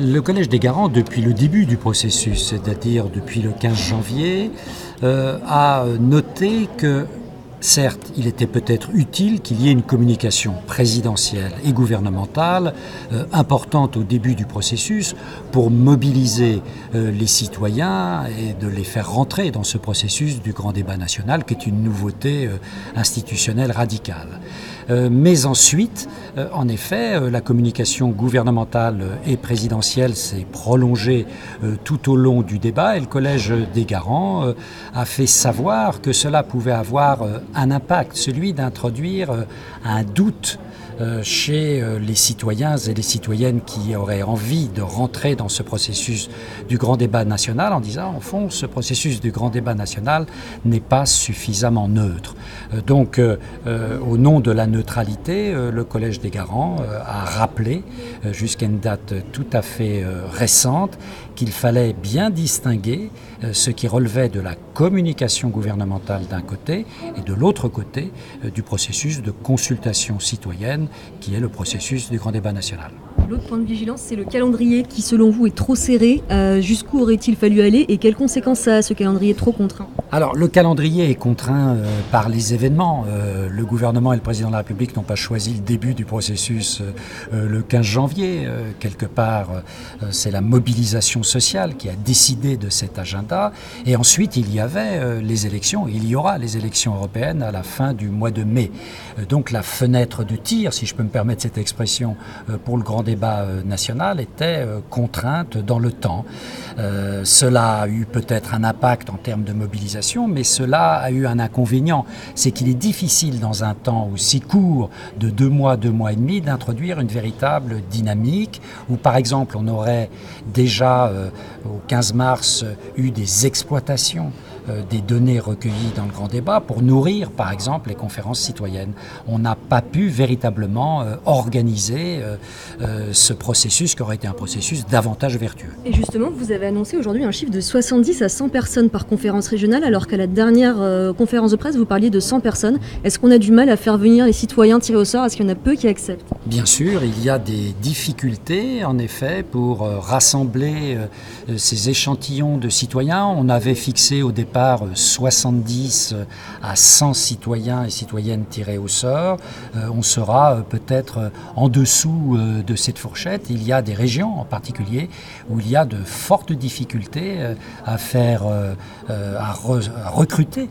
Le Collège des garants, depuis le début du processus, c'est-à-dire depuis le 15 janvier, a noté que, certes, il était peut-être utile qu'il y ait une communication présidentielle et gouvernementale importante au début du processus pour mobiliser les citoyens et de les faire rentrer dans ce processus du grand débat national qui est une nouveauté institutionnelle radicale. Mais ensuite, en effet, la communication gouvernementale et présidentielle s'est prolongée tout au long du débat et le Collège des garants a fait savoir que cela pouvait avoir un impact, celui d'introduire un doute chez les citoyens et les citoyennes qui auraient envie de rentrer dans ce processus du grand débat national en disant, au fond, ce processus du grand débat national n'est pas suffisamment neutre. Donc, au nom de la neutralité, le Collège des garants a rappelé, jusqu'à une date tout à fait récente, qu'il fallait bien distinguer ce qui relevait de la communication gouvernementale d'un côté et de l'autre côté du processus de consultation citoyenne qui est le processus du grand débat national. L'autre point de vigilance, c'est le calendrier qui, selon vous, est trop serré. Jusqu'où aurait-il fallu aller et quelles conséquences ça a, ce calendrier trop contraint ? Alors, le calendrier est contraint par les événements. Le gouvernement et le président de la République n'ont pas choisi le début du processus le 15 janvier. Quelque part, c'est la mobilisation sociale qui a décidé de cet agenda. Et ensuite, il y avait les élections. Il y aura les élections européennes à la fin du mois de mai. Donc, la fenêtre de tir, si je peux me permettre cette expression, pour le grand débat national était contrainte dans le temps. Cela a eu peut-être un impact en termes de mobilisation, mais cela a eu un inconvénient, c'est qu'il est difficile dans un temps aussi court de 2 mois et demi, d'introduire une véritable dynamique où par exemple on aurait déjà au 15 mars eu des exploitations des données recueillies dans le grand débat pour nourrir par exemple les conférences citoyennes. On n'a pas pu véritablement organiser ce processus qui aurait été un processus davantage vertueux. Et justement, vous avez annoncé aujourd'hui un chiffre de 70 à 100 personnes par conférence régionale, alors qu'à la dernière conférence de presse, vous parliez de 100 personnes. Est-ce qu'on a du mal à faire venir les citoyens tirés au sort ? Est-ce qu'il y en a peu qui acceptent ? Bien sûr, il y a des difficultés, en effet, pour rassembler ces échantillons de citoyens. On avait fixé au départ 70 à 100 citoyens et citoyennes tirés au sort. On sera peut-être en dessous de cette fourchette. Il y a des régions en particulier où il y a de fortes difficultés à recruter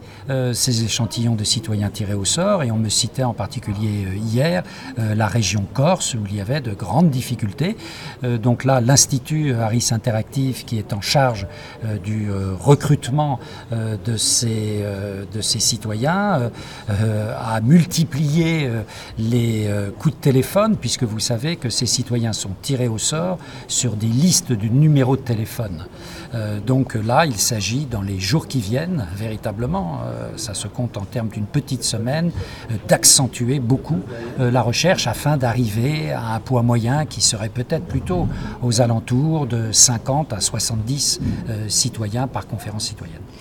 ces échantillons de citoyens tirés au sort. Et on me citait en particulier hier la région Corse où il y avait de grandes difficultés. Donc là, l'Institut Harris Interactive qui est en charge du recrutement de ces citoyens a multiplié les coups de téléphone puisque vous savez que ces citoyens sont tirés au sort sur des listes de numéros de téléphone. Donc là, il s'agit dans les jours qui viennent, véritablement, ça se compte en termes d'une petite semaine, d'accentuer beaucoup la recherche afin d'arriver à un poids moyen qui serait peut-être plutôt aux alentours de 50 à 70 citoyens par conférence citoyenne.